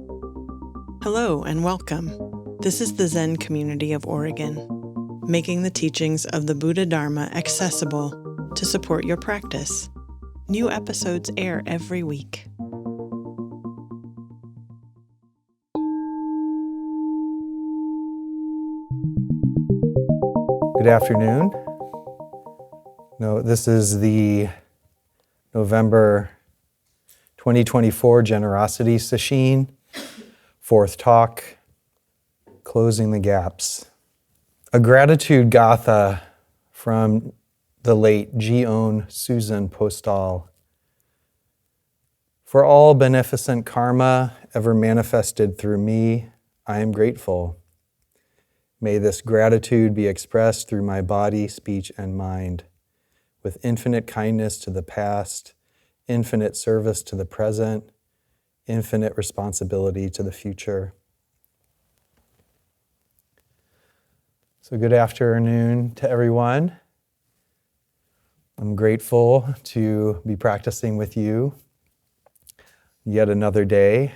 Hello and welcome. This is the Zen community of Oregon, making the teachings of the Buddha Dharma accessible to support your practice. New episodes air every week. Good afternoon. This is the November 2024 Generosity Sesshin, fourth talk, Closing the Gaps. A gratitude gatha from the late Ji-on Susan Postal. For all beneficent karma ever manifested through me, I am grateful. May this gratitude be expressed through my body, speech, and mind, with infinite kindness to the past, infinite service to the present, infinite responsibility to the future. So good afternoon to everyone. I'm grateful to be practicing with you yet another day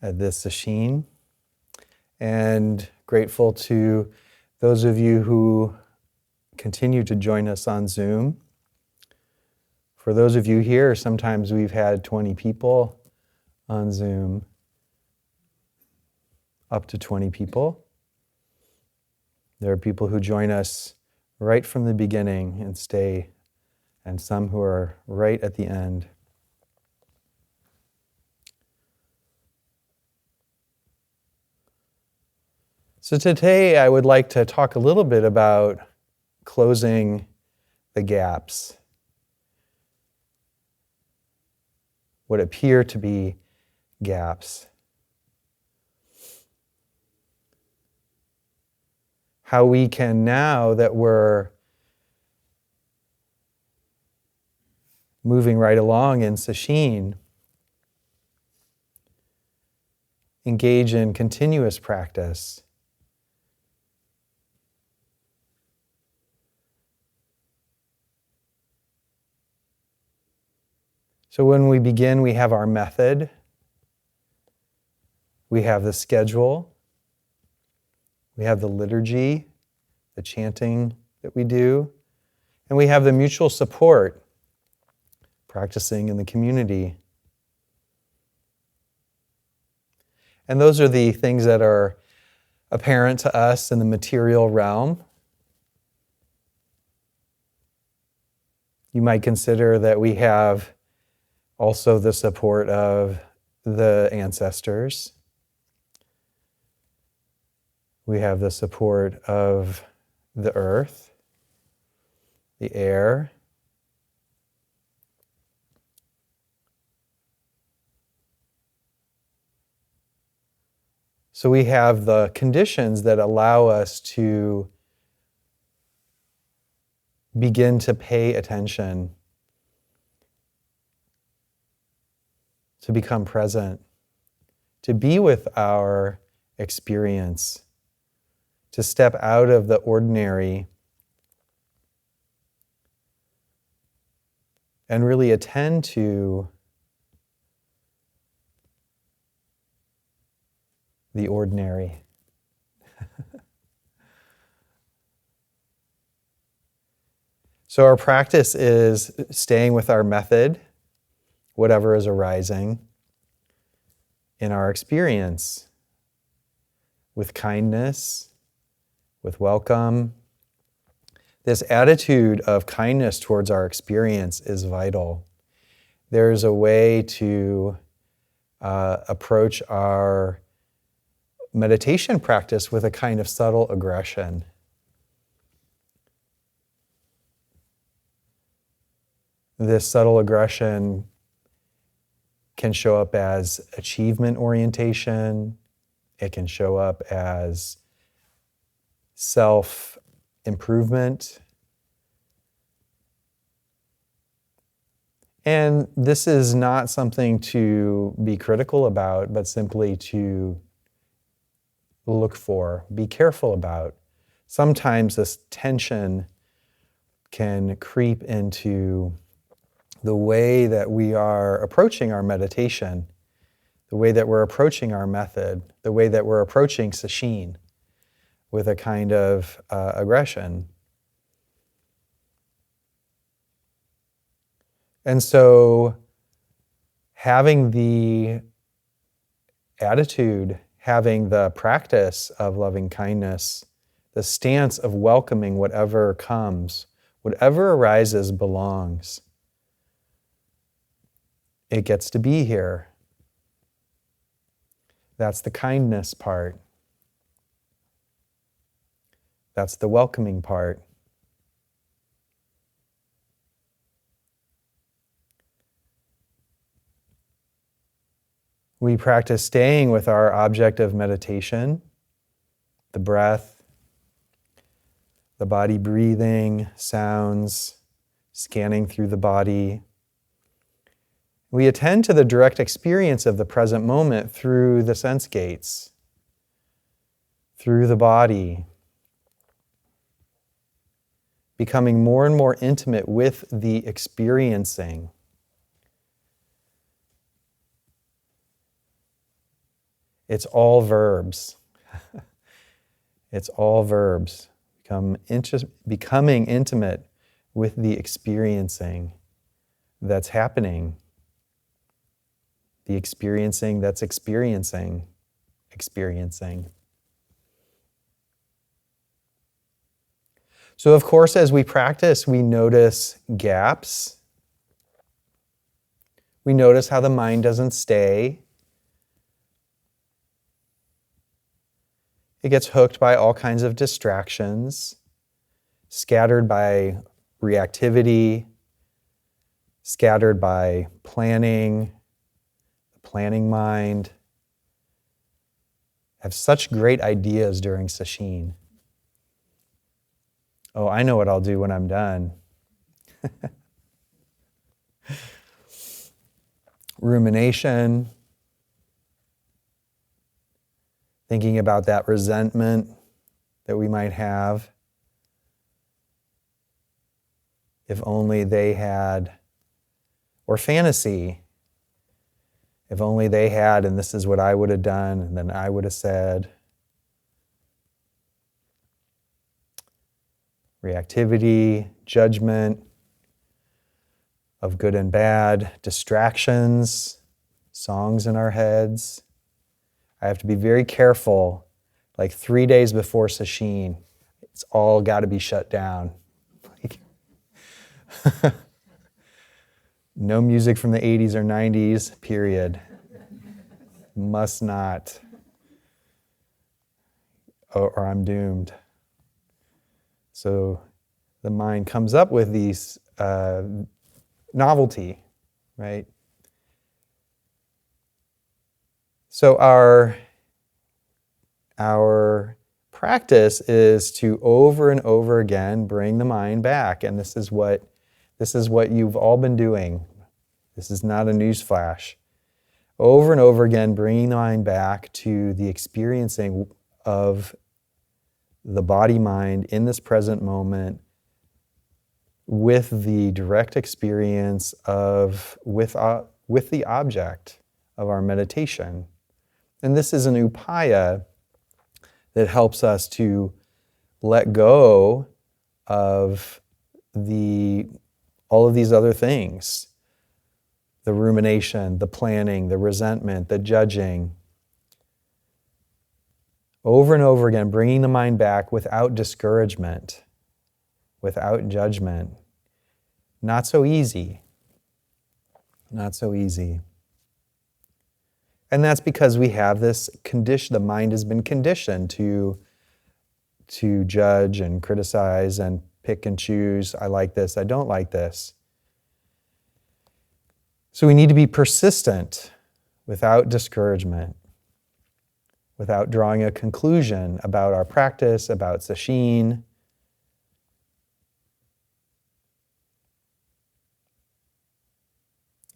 at this sesshin. And grateful to those of you who continue to join us on Zoom. For those of you here, sometimes we've had 20 people on Zoom, up to 20 people. There are people who join us right from the beginning and stay, and some who are right at the end. So today I would like to talk a little bit about closing the gaps, what appear to be gaps. How we can, now that we're moving right along in sesshin, engage in continuous practice. So when we begin, we have our method, we have the schedule, we have the liturgy, the chanting that we do, and we have the mutual support, practicing in the community. And those are the things that are apparent to us in the material realm. You might consider that we have also the support of the ancestors. We have the support of the earth, the air. So we have the conditions that allow us to begin to pay attention, to become present, to be with our experience, to step out of the ordinary and really attend to the ordinary. So our practice is staying with our method, whatever is arising in our experience, with kindness, with welcome. This attitude of kindness towards our experience is vital. There's a way to approach our meditation practice with a kind of subtle aggression. This subtle aggression can show up as achievement orientation. It can show up as self-improvement. And this is not something to be critical about, but simply to look for, be careful about. Sometimes this tension can creep into the way that we are approaching our meditation. the way that we're approaching our method, the way that we're approaching Sesshin with a kind of aggression. And so having the attitude, having the practice of loving kindness, the stance of welcoming whatever comes, whatever arises belongs. It gets to be here. That's the kindness part. That's the welcoming part. We practice staying with our object of meditation, the breath, the body breathing, sounds, scanning through the body. We attend to the direct experience of the present moment through the sense gates, through the body, becoming more and more intimate with the experiencing. It's all verbs. It's all verbs. Becoming intimate with the experiencing that's happening. The experiencing that's experiencing. So of course, as we practice, we notice gaps. We notice how the mind doesn't stay. It gets hooked by all kinds of distractions, scattered by reactivity, scattered by planning, the planning mind. I have such great ideas during Sesshin. Oh, I know what I'll do when I'm done. Rumination. Thinking about that resentment that we might have. If only they had, or fantasy. If only they had, and this is what I would have done, and then I would have said. Reactivity, judgment of good and bad, distractions, songs in our heads. I have to be very careful, like 3 days before Sesshin, it's all got to be shut down. No music from the 80s or 90s, period. Must not. Or I'm doomed. So the mind comes up with these novelty, right? So our practice is to over and over again bring the mind back, and this is what you've all been doing. This is not a newsflash. Over and over again, bringing the mind back to the experiencing of the body-mind in this present moment, with the direct experience of with the object of our meditation. And this is an upaya that helps us to let go of all of these other things. The rumination, the planning, the resentment, the judging. Over and over again, bringing the mind back without discouragement, without judgment. Not so easy. Not so easy. And that's because we have this condition, the mind has been conditioned to judge and criticize and pick and choose. I like this, I don't like this. So we need to be persistent without discouragement, without drawing a conclusion about our practice, about Sesshin.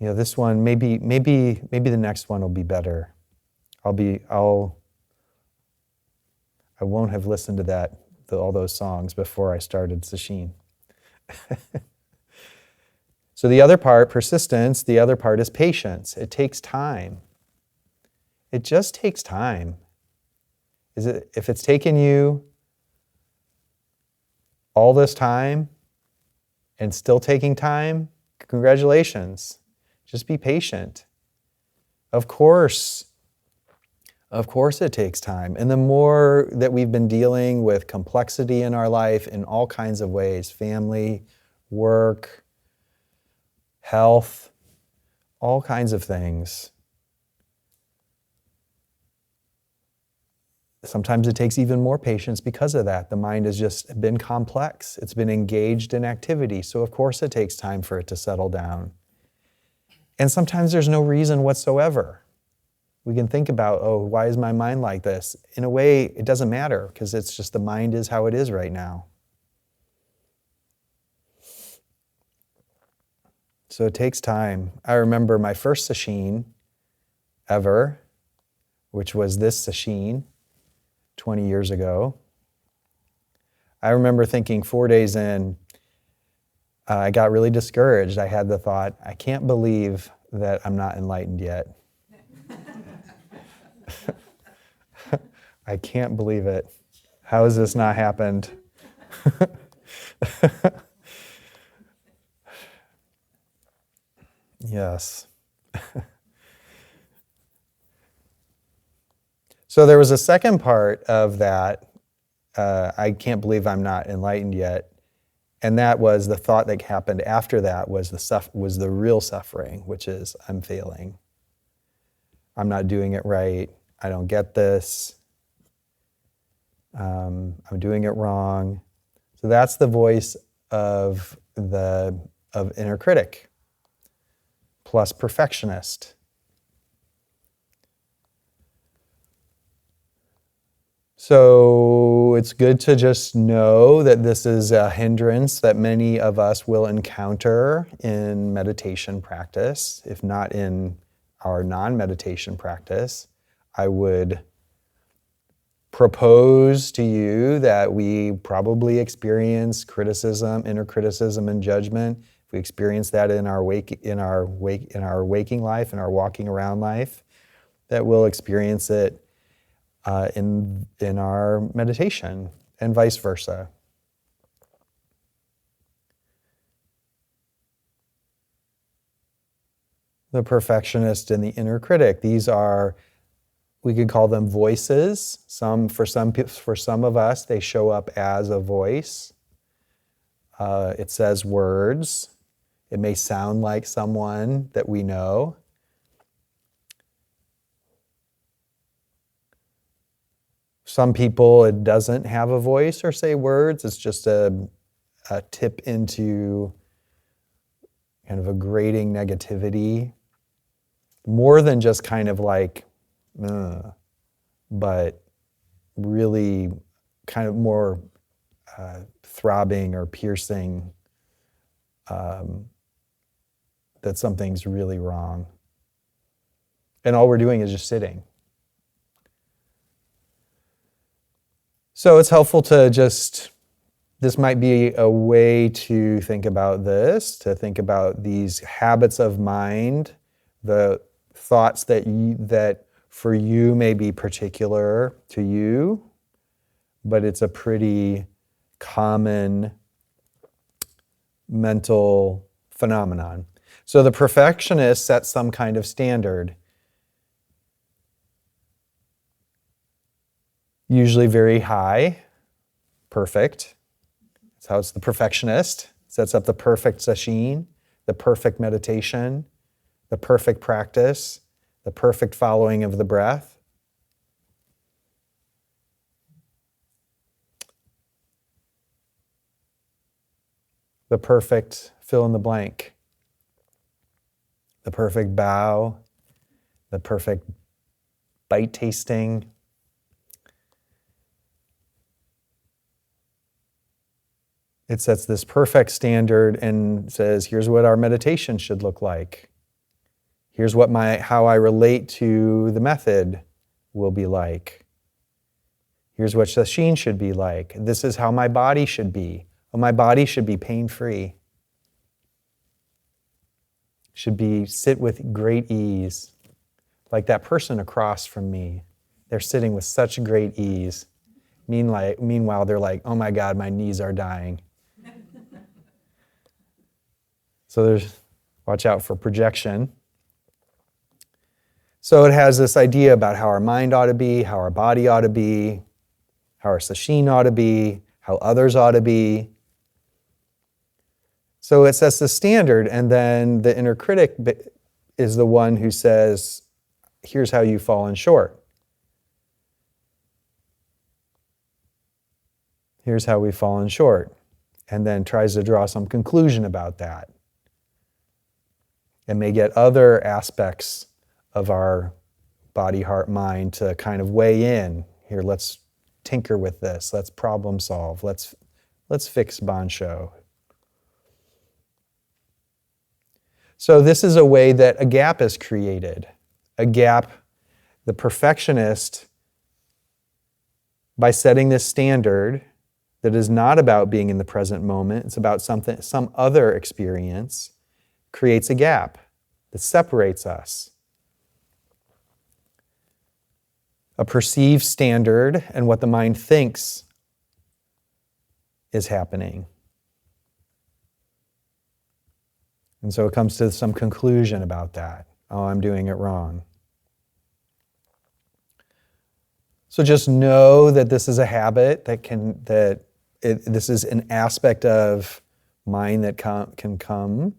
You know, this one, maybe the next one will be better. I won't have listened to all those songs before I started Sesshin. So the other part, persistence, the other part is patience. It takes time. It just takes time. If it's taken you all this time and still taking time, congratulations. Just be patient. Of course it takes time. And the more that we've been dealing with complexity in our life in all kinds of ways, family, work, health, all kinds of things. Sometimes it takes even more patience because of that. The mind has just been complex. It's been engaged in activity. So of course it takes time for it to settle down. And sometimes there's no reason whatsoever. We can think about, why is my mind like this? In a way, it doesn't matter because it's just the mind is how it is right now. So it takes time. I remember my first sesshin ever, which was this sesshin 20 years ago. I remember thinking 4 days in, I got really discouraged. I had the thought, I can't believe that I'm not enlightened yet. I can't believe it. How has this not happened? Yes. So there was a second part of that, I can't believe I'm not enlightened yet. And that was the thought that happened after that was the real suffering, which is I'm failing. I'm not doing it right. I don't get this. I'm doing it wrong. So that's the voice of inner critic plus perfectionist. So it's good to just know that this is a hindrance that many of us will encounter in meditation practice. If not in our non-meditation practice, I would propose to you that we probably experience criticism, inner criticism and judgment. If we experience that in our waking life, in our walking around life, that we'll experience it in our meditation, and vice versa. The perfectionist and the inner critic, these are, we could call them voices. For some of us, they show up as a voice. It says words. It may sound like someone that we know. Some people, it doesn't have a voice or say words. It's just a tip into kind of a grating negativity. More than just kind of like, but really kind of more throbbing or piercing that something's really wrong. And all we're doing is just sitting. So it's helpful to this might be a way to think about this, to think about these habits of mind, the thoughts that for you may be particular to you, but it's a pretty common mental phenomenon. So the perfectionist sets some kind of standard, usually very high, perfect. That's how it's the perfectionist. Sets up the perfect sesshin, the perfect meditation, the perfect practice, the perfect following of the breath. The perfect fill in the blank. The perfect bow, the perfect bite tasting. It sets this perfect standard and says, here's what our meditation should look like. Here's what how I relate to the method will be like. Here's what sesshin should be like. This is how my body should be. Well, my body should be pain-free. Should sit with great ease, like that person across from me, they're sitting with such great ease. Meanwhile, they're like, oh my God, my knees are dying. So watch out for projection. So it has this idea about how our mind ought to be, how our body ought to be, how our sesshin ought to be, how others ought to be. So it sets the standard, and then the inner critic is the one who says, here's how you've fallen short. Here's how we've fallen short. And then tries to draw some conclusion about that. And may get other aspects of our body, heart, mind to kind of weigh in. Here, let's tinker with this. Let's problem solve. Let's fix Bansho. So this is a way that a gap is created. A gap, the perfectionist, by setting this standard that is not about being in the present moment, it's about some other experience, creates a gap that separates us. A perceived standard and what the mind thinks is happening. And so it comes to some conclusion about that. Oh, I'm doing it wrong. So just know that this is a habit this is an aspect of mind that can come.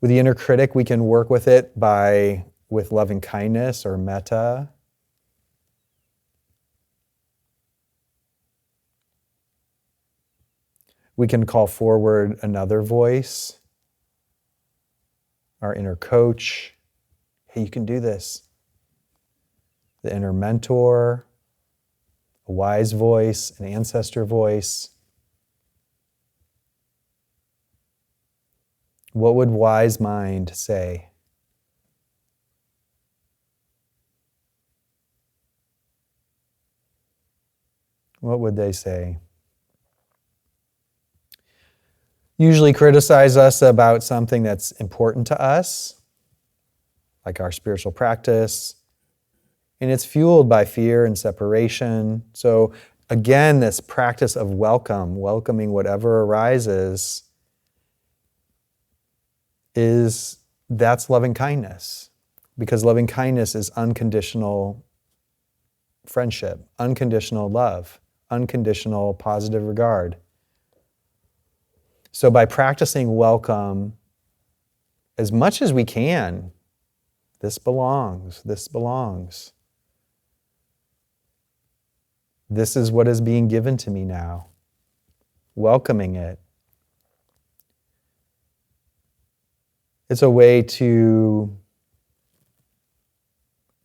With the inner critic, we can work with it with loving kindness or metta. We can call forward another voice, our inner coach. Hey, you can do this. The inner mentor, a wise voice, an ancestor voice. What would wise mind say? What would they say? Usually criticize us about something that's important to us, like our spiritual practice, and it's fueled by fear and separation. So again, this practice of welcoming whatever arises, that's loving kindness. Because loving kindness is unconditional friendship, unconditional love, unconditional positive regard. So by practicing welcome as much as we can, this belongs. This is what is being given to me now. Welcoming it. It's a way to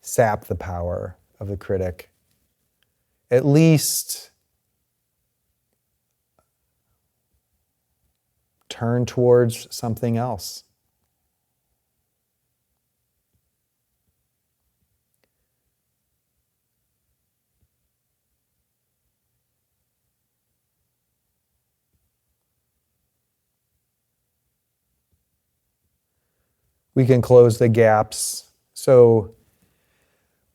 sap the power of the critic. At least turn towards something else. We can close the gaps. So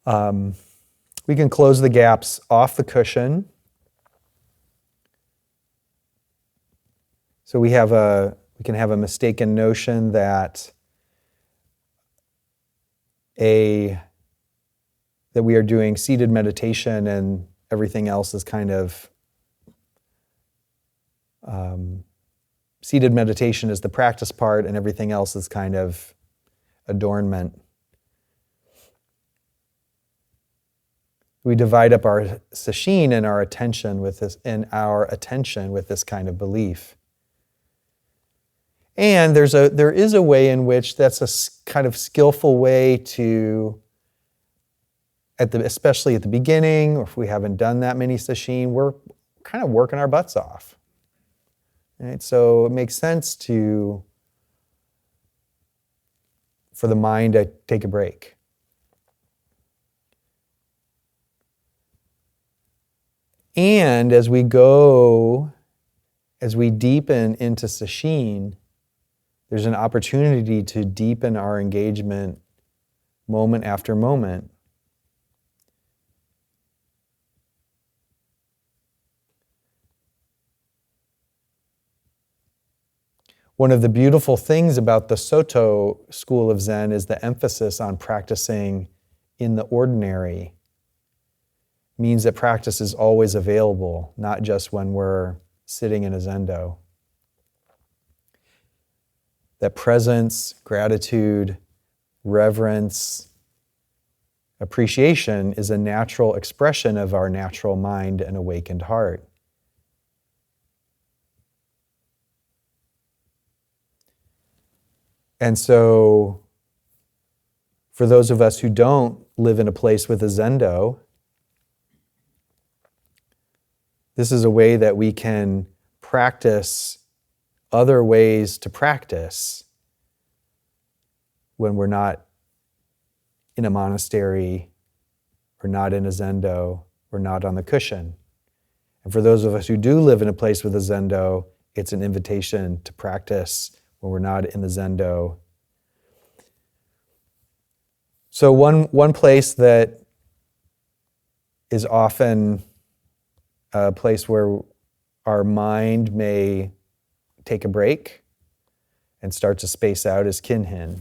we can close the gaps off the cushion. So we can have a mistaken notion that we are doing seated meditation and everything else is kind of seated meditation is the practice part and everything else is kind of adornment. We divide up our sesshin and our attention with this kind of belief. And there is a way in which that's a kind of skillful way to, especially at the beginning, or if we haven't done that many sesshin, we're kind of working our butts off. Right? So it makes sense for the mind to take a break. And as we deepen into sesshin, there's an opportunity to deepen our engagement moment after moment. One of the beautiful things about the Soto school of Zen is the emphasis on practicing in the ordinary. It means that practice is always available, not just when we're sitting in a zendo. That presence, gratitude, reverence, appreciation is a natural expression of our natural mind and awakened heart. And so, for those of us who don't live in a place with a zendo, this is a way that we can practice other ways to practice when we're not in a monastery, or not in a zendo, or not on the cushion. And for those of us who do live in a place with a zendo, it's an invitation to practice when we're not in the zendo. So one place that is often a place where our mind may take a break and start to space out is kinhin.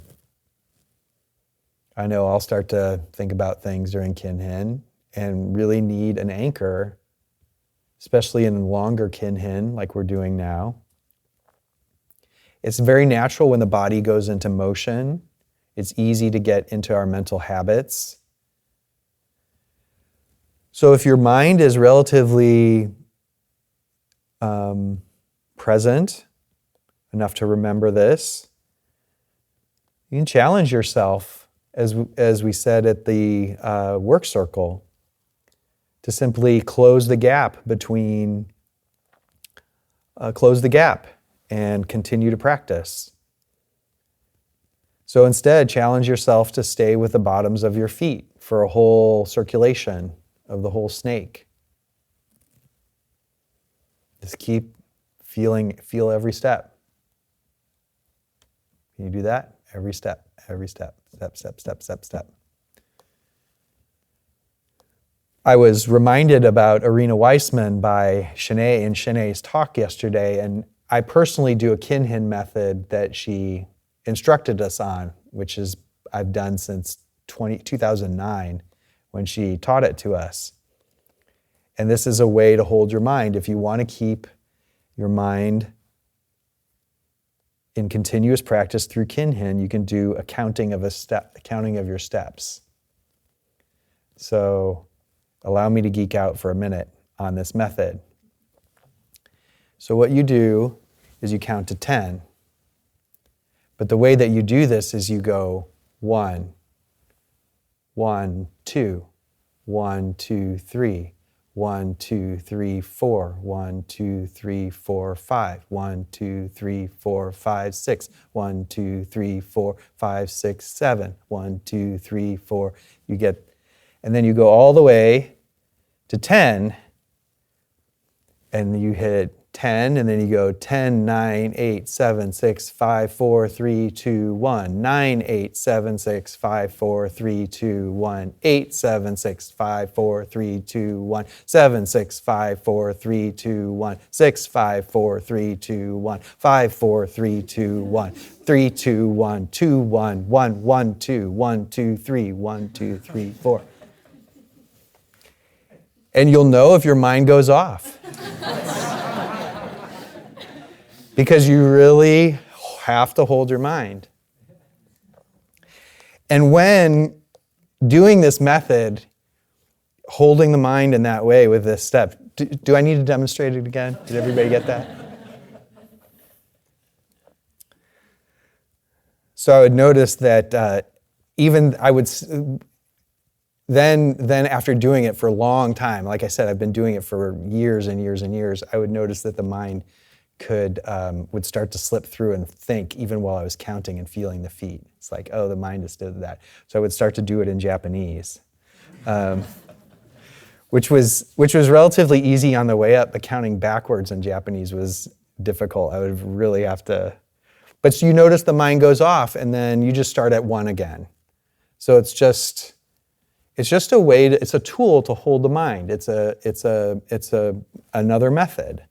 I know I'll start to think about things during kinhin and really need an anchor, especially in longer kinhin like we're doing now. It's very natural when the body goes into motion. It's easy to get into our mental habits. So if your mind is relatively present enough to remember this, you can challenge yourself, as we said at the work circle, to simply close the gap and continue to practice. So instead, challenge yourself to stay with the bottoms of your feet for a whole circulation of the whole snake. Just keep feel every step. Can you do that? Every step, step. I was reminded about Irina Weissman by Shanae in Shanae's talk yesterday, and I personally do a kinhin method that she instructed us on, which is I've done since 2009 when she taught it to us. And this is a way to hold your mind. If you want to keep your mind in continuous practice through kinhin, you can do a counting of your steps. So allow me to geek out for a minute on this method. So what you do is you count to 10. But the way that you do this is you go 1, 1, 2, 1, 2, 3, 1, 2, 3, 4, 1, 2, 3, 4, 5, 1, 2, 3, 4, 5, 6, 1, 2, 3, 4, 5, 6, 7, 1, 2, 3, 4. You get, and then you go all the way to 10, and you hit 10, and then you go 10, 9, 8, 7, 6, 5, 4, 3, 2, 1. 9, 8, 7, 6, 5, 4, 3, 2, 1. 8, 7, 6, 5, 4, 3, 2, 1. 7, 6, 5, 4, 3, 2, 1. 6, 5, 4, 3, 2, 1. 5, 4, 3, 2, 1. 3, 2, 1, 2, 1, 1, 1, 2, 1, 2, 3, 1, 2, 3, 4. And you'll know if your mind goes off. Because you really have to hold your mind. And when doing this method, holding the mind in that way with this step, do I need to demonstrate it again? Did everybody get that? So I would notice that then after doing it for a long time, like I said, I've been doing it for years and years and years, I would notice that the mind would start to slip through and think even while I was counting and feeling the feet. It's like, oh, the mind just did that. So I would start to do it in Japanese, which was relatively easy on the way up, but counting backwards in Japanese was difficult. I would really have to, but you notice the mind goes off and then you just start at 1 again. So it's just a way it's a tool to hold the mind. It's another method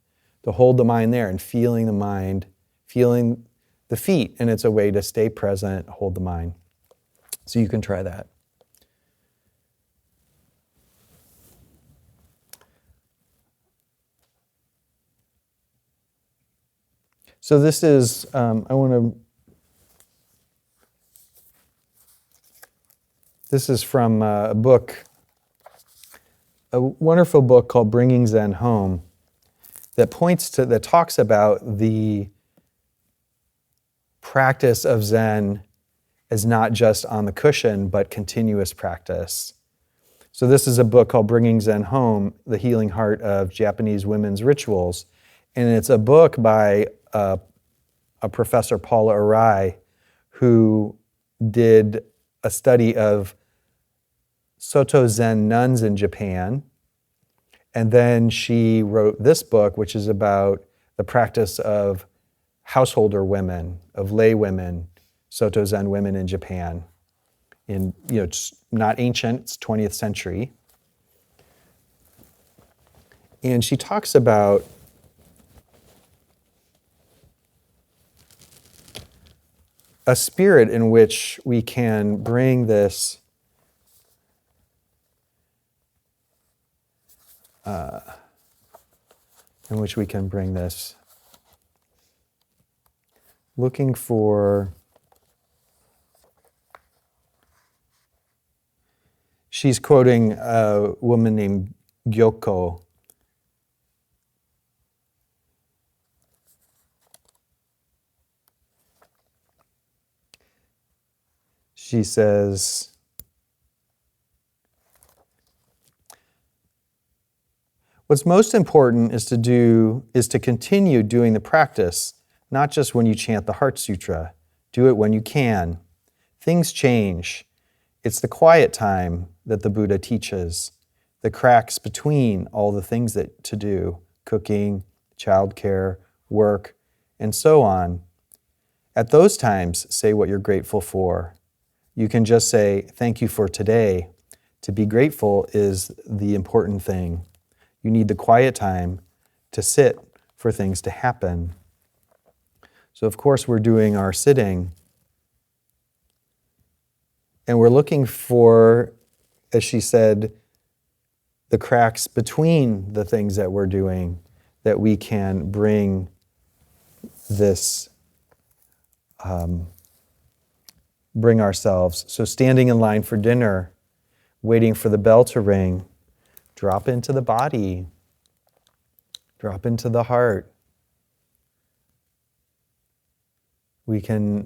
to hold the mind there and feeling the mind, feeling the feet, and it's a way to stay present, hold the mind. So you can try that. So this is, this is from a book, a wonderful book called Bringing Zen Home, that talks about the practice of Zen as not just on the cushion, but continuous practice. So this is a book called Bringing Zen Home, The Healing Heart of Japanese Women's Rituals. And it's a book by a professor, Paula Arai, who did a study of Soto Zen nuns in Japan. And then she wrote this book, which is about the practice of householder women, of lay women, Soto Zen women in Japan. It's not ancient, it's 20th century. And she talks about a spirit in which we can bring this looking for, she's quoting a woman named Gyoko. She says, what's most important is to continue doing the practice, not just when you chant the Heart Sutra. Do it when you can. Things change. It's the quiet time that the Buddha teaches, the cracks between all the things that to do, cooking, childcare, work, and so on. At those times, say what you're grateful for. You can just say, thank you for today. To be grateful is the important thing. You need the quiet time to sit for things to happen. So of course we're doing our sitting, and we're looking for, as she said, the cracks between the things that we're doing, that we can bring this, bring ourselves. So standing in line for dinner, waiting for the bell to ring, drop into the body, drop into the heart.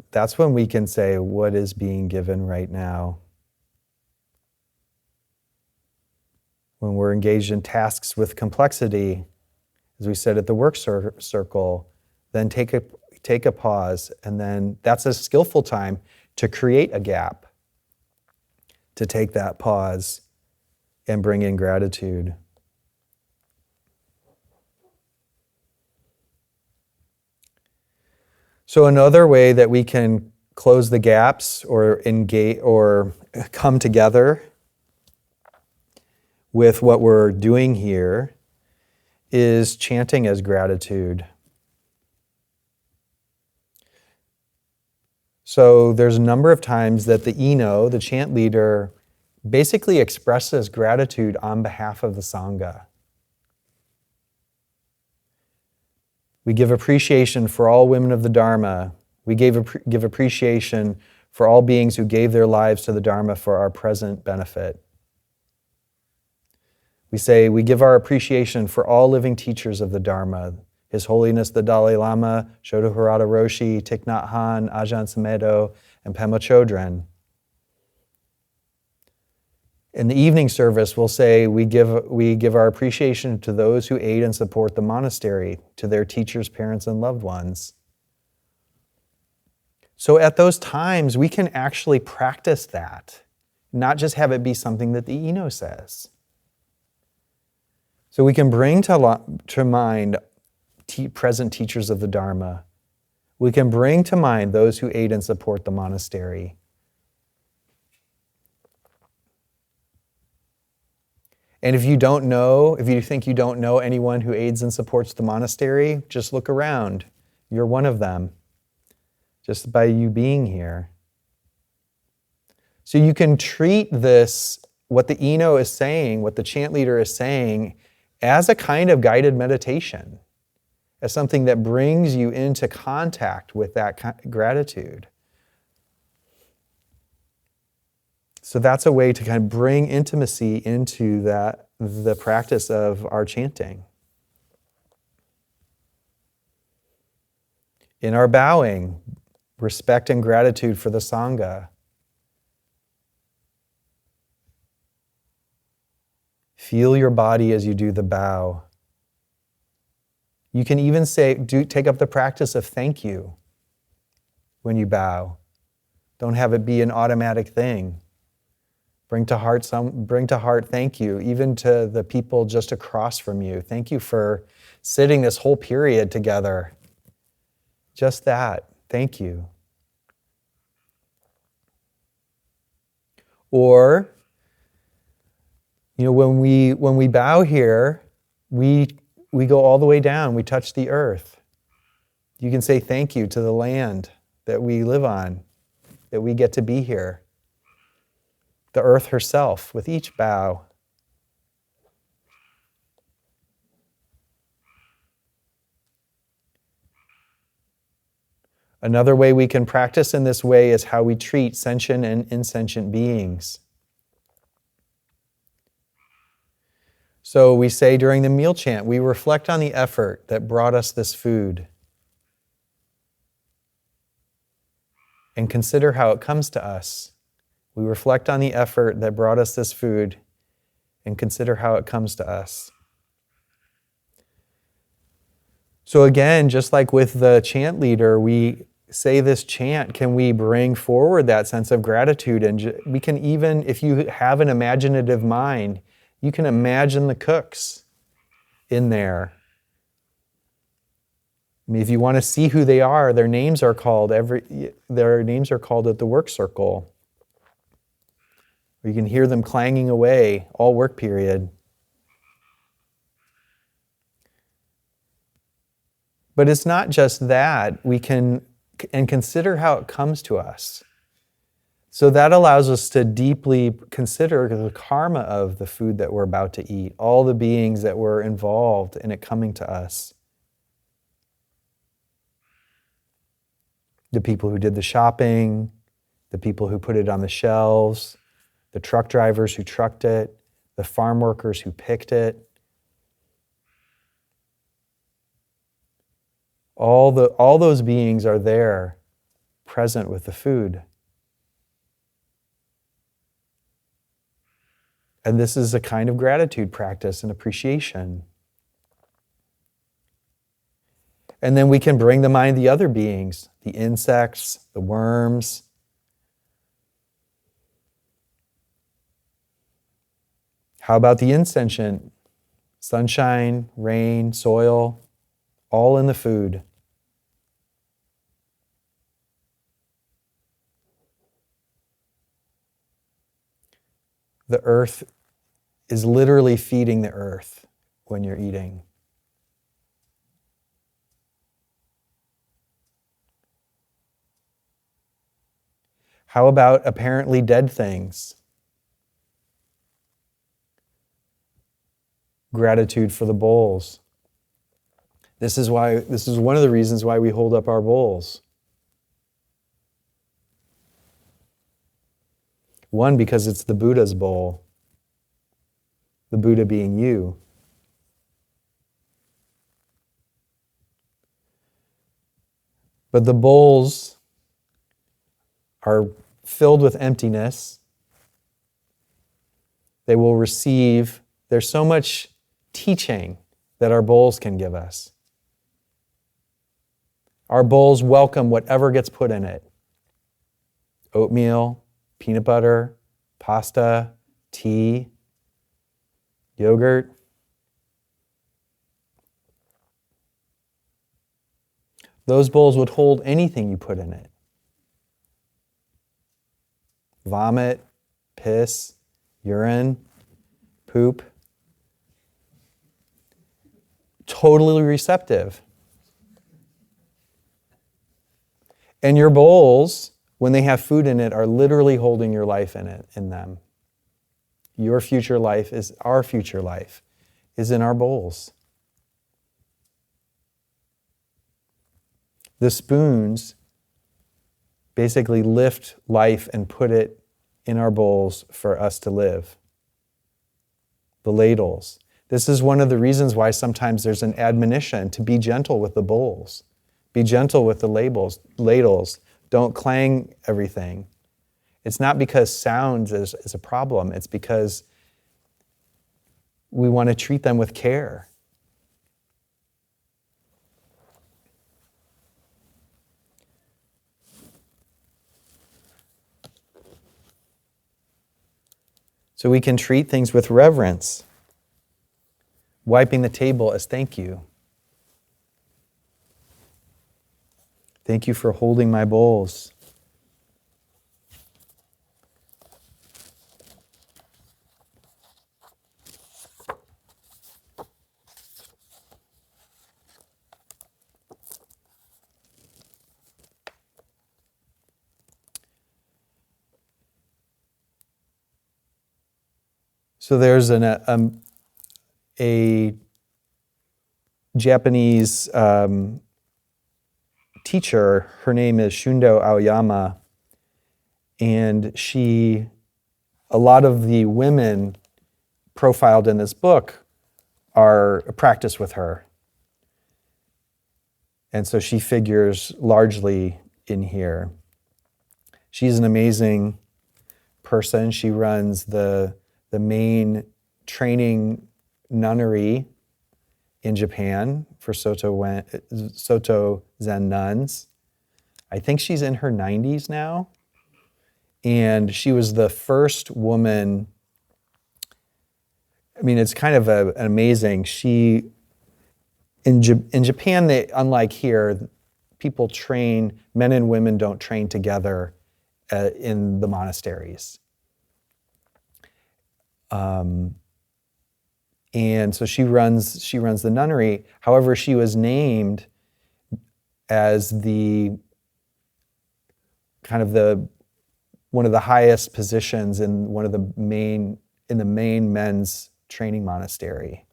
That's when we can say, what is being given right now? When we're engaged in tasks with complexity, as we said at the work circle, then take a pause, and then that's a skillful time to create a gap, to take that pause and bring in gratitude. So another way that we can close the gaps or engage or come together with what we're doing here is chanting as gratitude. So there's a number of times that the Ino, the chant leader, basically expresses gratitude on behalf of the Sangha. We give appreciation for all women of the Dharma. We give appreciation for all beings who gave their lives to the Dharma for our present benefit. We say, we give our appreciation for all living teachers of the Dharma, His Holiness the Dalai Lama, Shodo Harada Roshi, Thich Nhat Hanh, Ajahn Sumedho, and Pema Chodron. In the evening service, we'll say we give our appreciation to those who aid and support the monastery, to their teachers, parents, and loved ones. So at those times, we can actually practice that, not just have it be something that the Ino says. So we can bring to mind present teachers of the Dharma. We can bring to mind those who aid and support the monastery. And if you think you don't know anyone who aids and supports the monastery, just look around. You're one of them, just by you being here. So you can treat this, what the Ino is saying, what the chant leader is saying, as a kind of guided meditation, as something that brings you into contact with that gratitude. So that's a way to kind of bring intimacy into the practice of our chanting. In our bowing, respect and gratitude for the Sangha. Feel your body as you do the bow. You can even take up the practice of thank you when you bow. Don't have it be an automatic thing. Bring to heart thank you, even to the people just across from you. Thank you for sitting this whole period together. Just that. Thank you. Or, when we bow here, we go all the way down. We touch the earth. You can say thank you to the land that we live on, that we get to be here. The earth herself with each bow. Another way we can practice in this way is how we treat sentient and insentient beings. So we say during the meal chant, we reflect on the effort that brought us this food and consider how it comes to us. We reflect on the effort that brought us this food and consider how it comes to us. So again, just like with the chant leader, we say this chant, can we bring forward that sense of gratitude? And we can even, if you have an imaginative mind, you can imagine the cooks in there. I mean, if you want to see who they are, their names are called at the work circle. You can hear them clanging away all work period. But it's not just that. We can consider how it comes to us. So that allows us to deeply consider the karma of the food that we're about to eat, all the beings that were involved in it coming to us. The people who did the shopping, the people who put it on the shelves, the truck drivers who trucked it, the farm workers who picked it. All those beings are there, present with the food. And this is a kind of gratitude practice and appreciation. And then we can bring to mind the other beings, the insects, the worms. How about the insentient? Sunshine, rain, soil, all in the food. The earth is literally feeding the earth when you're eating. How about apparently dead things? Gratitude for the bowls. This is one of the reasons why we hold up our bowls. One, because it's the Buddha's bowl. The Buddha being you. But the bowls are filled with emptiness. They will receive, there's so much teaching that our bowls can give us. Our bowls welcome whatever gets put in it. Oatmeal, peanut butter, pasta, tea, yogurt. Those bowls would hold anything you put in it. Vomit, piss, urine, poop, totally receptive. And your bowls, when they have food in it, are literally holding your life in them. Your future life is our future life, is in our bowls. The spoons basically lift life and put it in our bowls for us to live. The ladles. This is one of the reasons why sometimes there's an admonition to be gentle with the bowls. Be gentle with the ladles. Don't clang everything. It's not because sound is a problem. It's because we want to treat them with care. So we can treat things with reverence. Wiping the table as thank you. Thank you for holding my bowls. So there's a Japanese teacher, her name is Shundo Aoyama, and a lot of the women profiled in this book are practice with her. And so she figures largely in here. She's an amazing person. She runs the main training nunnery in Japan for Soto Zen nuns. I think she's in her 90s now. And she was the first woman. I mean, it's kind of amazing. In Japan, unlike here, people train, men and women don't train together in the monasteries. And so she runs the nunnery. However, she was named as one of the highest positions in the main men's training monastery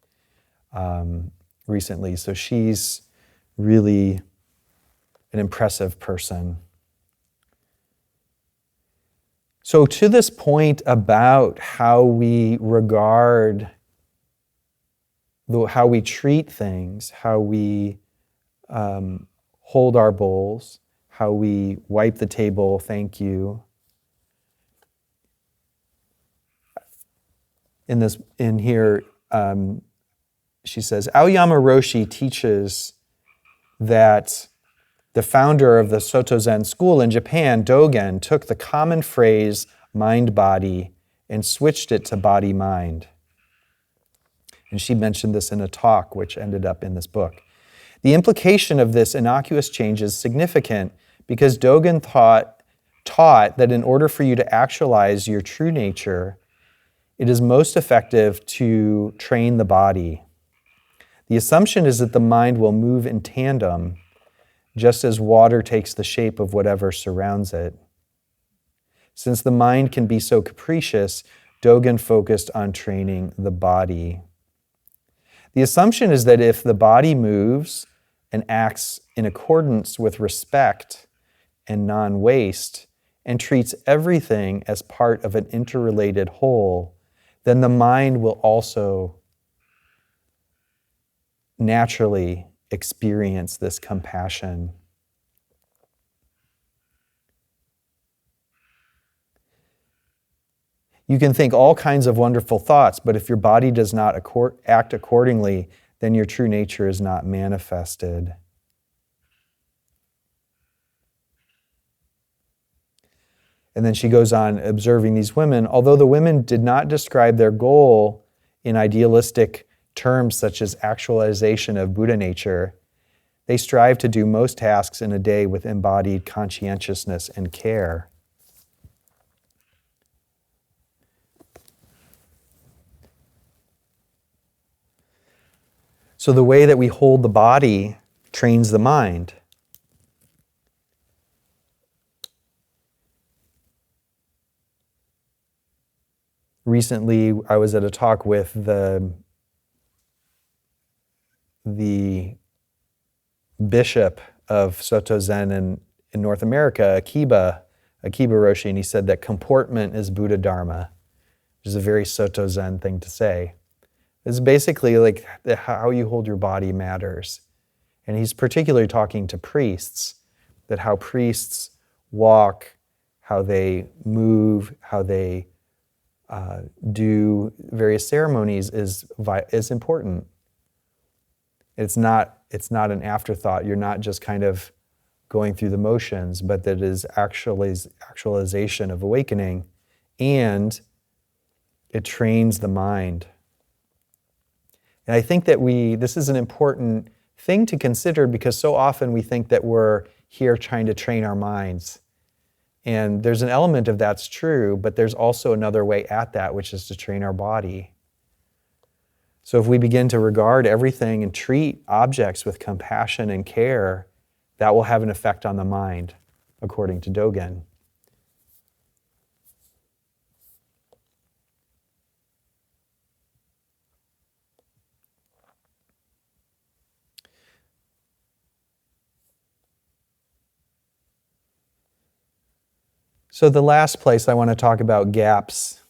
recently. So she's really an impressive person. So to this point about how we regard, how we treat things, how we hold our bowls, how we wipe the table, thank you. In here, she says, Aoyama Roshi teaches that the founder of the Soto Zen school in Japan, Dogen, took the common phrase mind-body and switched it to body-mind. And she mentioned this in a talk which ended up in this book. The implication of this innocuous change is significant because Dogen taught that in order for you to actualize your true nature, it is most effective to train the body. The assumption is that the mind will move in tandem, just as water takes the shape of whatever surrounds it. Since the mind can be so capricious, Dogen focused on training the body. The assumption is that if the body moves and acts in accordance with respect and non-waste and treats everything as part of an interrelated whole, then the mind will also naturally experience this compassion. You can think all kinds of wonderful thoughts, but if your body does not act accordingly, then your true nature is not manifested. And then she goes on observing these women. Although the women did not describe their goal in idealistic terms such as actualization of Buddha nature, they strive to do most tasks in a day with embodied conscientiousness and care. So the way that we hold the body trains the mind. Recently, I was at a talk with the bishop of Soto Zen in North America, Akiba Roshi, and he said that comportment is Buddha Dharma, which is a very Soto Zen thing to say. It's basically like how you hold your body matters. And he's particularly talking to priests, that how priests walk, how they move, how they do various ceremonies is important. It's not an afterthought. You're not just kind of going through the motions, but that is actualization of awakening, and it trains the mind. And I think that this is an important thing to consider, because so often we think that we're here trying to train our minds. And there's an element of that's true, but there's also another way at that, which is to train our body. So if we begin to regard everything and treat objects with compassion and care, that will have an effect on the mind, according to Dogen. So the last place I want to talk about gaps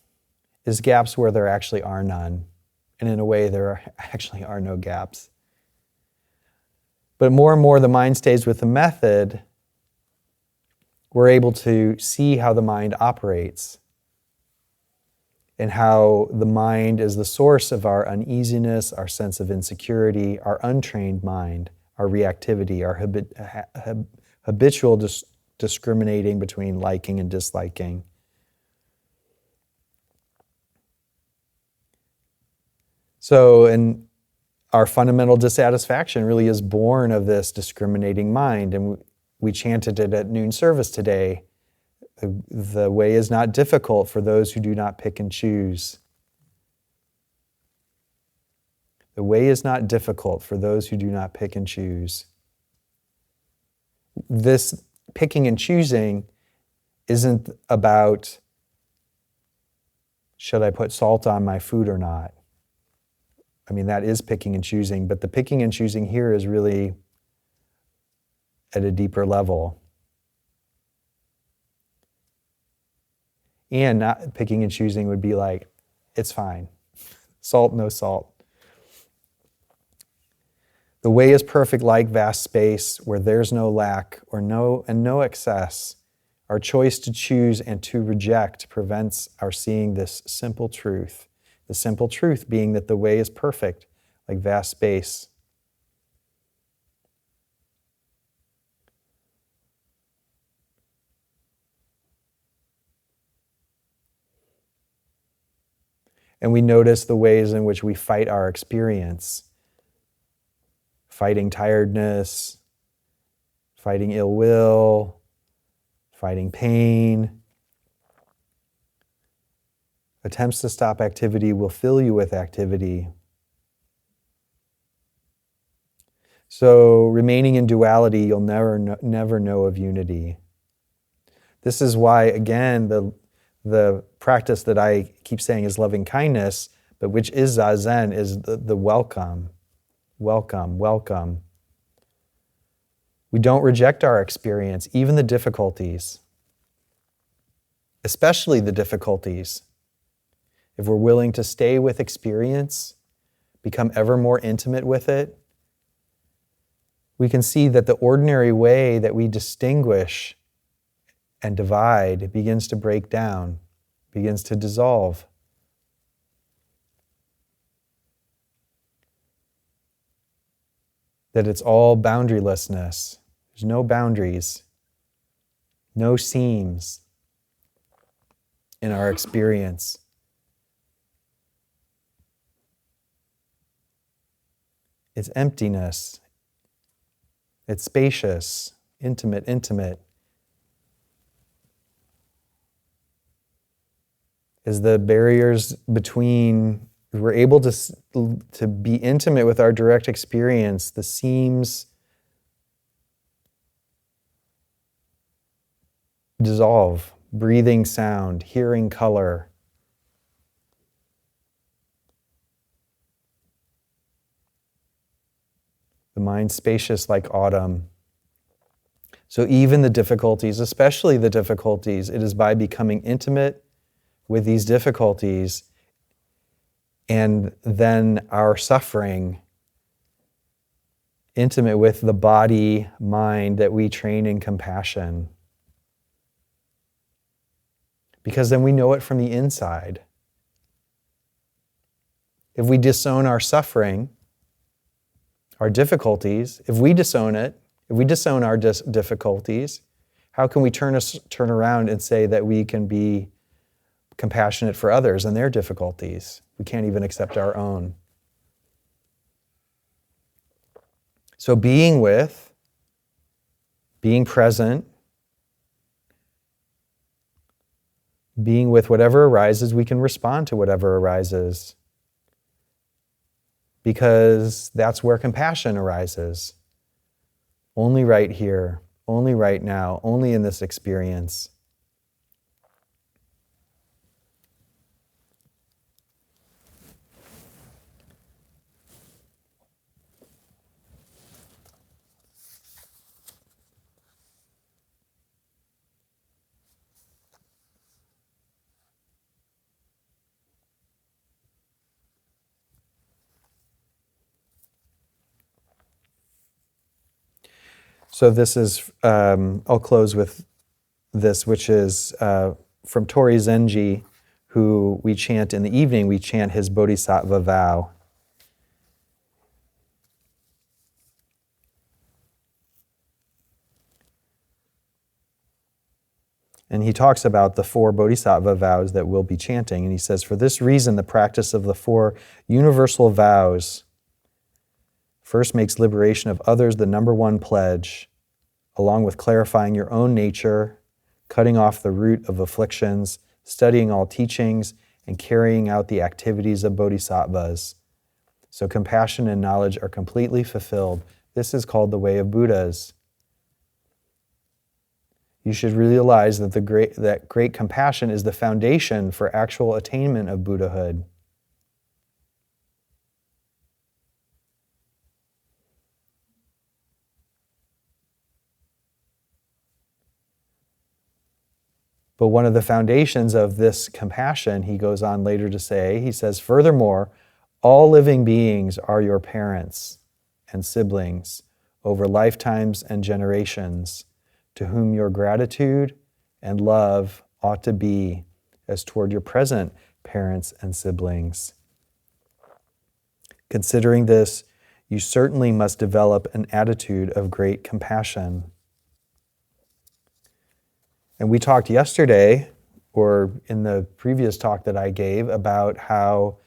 is gaps where there actually are none. And in a way, there actually are no gaps. But more and more the mind stays with the method, we're able to see how the mind operates and how the mind is the source of our uneasiness, our sense of insecurity, our untrained mind, our reactivity, our habitual discriminating between liking and disliking. So, and our fundamental dissatisfaction really is born of this discriminating mind. And we chanted it at noon service today. The way is not difficult for those who do not pick and choose. The way is not difficult for those who do not pick and choose. This picking and choosing isn't about, should I put salt on my food or not? I mean, that is picking and choosing, but the picking and choosing here is really at a deeper level. And not picking and choosing would be like, it's fine. Salt, no salt. The way is perfect like vast space where there's no lack or no excess. Our choice to choose and to reject prevents our seeing this simple truth. The simple truth being that the way is perfect like vast space. And we notice the ways in which we fight our experience. Fighting tiredness, fighting ill will, fighting pain. Attempts to stop activity will fill you with activity. So remaining in duality, you'll never know of unity. This is why, again, the practice that I keep saying is loving kindness, but which is Zazen, is the welcome. Welcome, welcome. We don't reject our experience, even the difficulties, especially the difficulties. If we're willing to stay with experience, become ever more intimate with it, we can see that the ordinary way that we distinguish and divide begins to break down, begins to dissolve. That it's all boundarylessness. There's no boundaries, no seams in our experience. It's emptiness. It's spacious, intimate. As the barriers between we're able to be intimate with our direct experience, the seams dissolve, breathing sound, hearing color. The mind spacious like autumn. So even the difficulties, especially the difficulties, it is by becoming intimate with these difficulties and then our suffering, intimate with the body, mind, that we train in compassion. Because then we know it from the inside. If we disown our suffering, our difficulties, if we disown it, if we disown our difficulties, how can we turn around and say that we can be compassionate for others and their difficulties? We can't even accept our own. So being with, being present, being with whatever arises, we can respond to whatever arises. Because that's where compassion arises. Only right here, only right now, only in this experience. So this is, I'll close with this, which is from Tori Zenji, who we chant in the evening, we chant his Bodhisattva vow. And he talks about the 4 Bodhisattva vows that we'll be chanting. And he says, for this reason, the practice of the 4 universal vows first makes liberation of others the number 1 pledge, along with clarifying your own nature, cutting off the root of afflictions, studying all teachings, and carrying out the activities of bodhisattvas. So compassion and knowledge are completely fulfilled. This is called the way of Buddhas. You should realize that great compassion is the foundation for actual attainment of Buddhahood. But one of the foundations of this compassion, he goes on later to say, he says, furthermore, all living beings are your parents and siblings over lifetimes and generations, to whom your gratitude and love ought to be as toward your present parents and siblings. Considering this, you certainly must develop an attitude of great compassion. And we talked yesterday, or in the previous talk that I gave, about how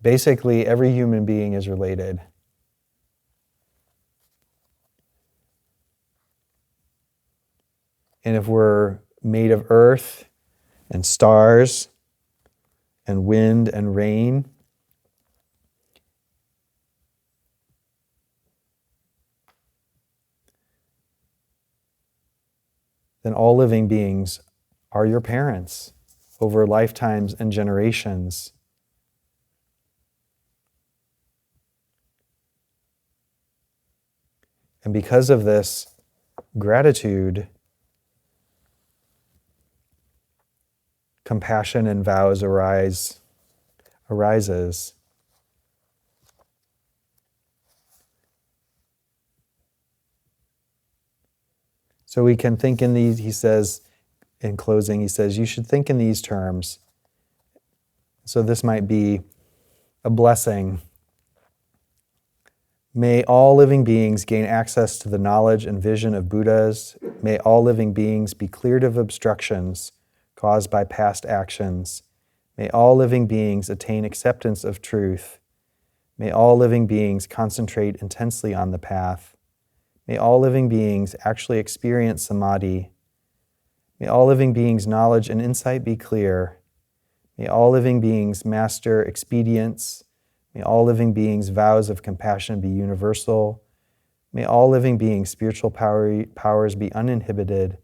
basically every human being is related. And if we're made of earth and stars and wind and rain, then all living beings are your parents over lifetimes and generations. And because of this, gratitude, compassion and vows arises. So we can think in these, he says, in closing, he says, you should think in these terms. So this might be a blessing. May all living beings gain access to the knowledge and vision of Buddhas. May all living beings be cleared of obstructions caused by past actions. May all living beings attain acceptance of truth. May all living beings concentrate intensely on the path. May all living beings actually experience samadhi. May all living beings' knowledge and insight be clear. May all living beings master expedience. May all living beings' vows of compassion be universal. May all living beings' spiritual powers be uninhibited.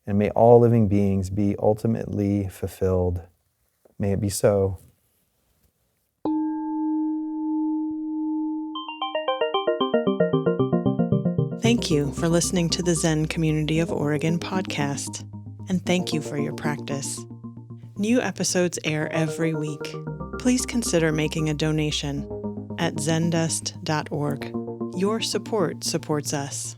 And may all living beings be ultimately fulfilled. May it be so. Thank you for listening to the Zen Community of Oregon podcast, and thank you for your practice. New episodes air every week. Please consider making a donation at zendust.org. Your support supports us.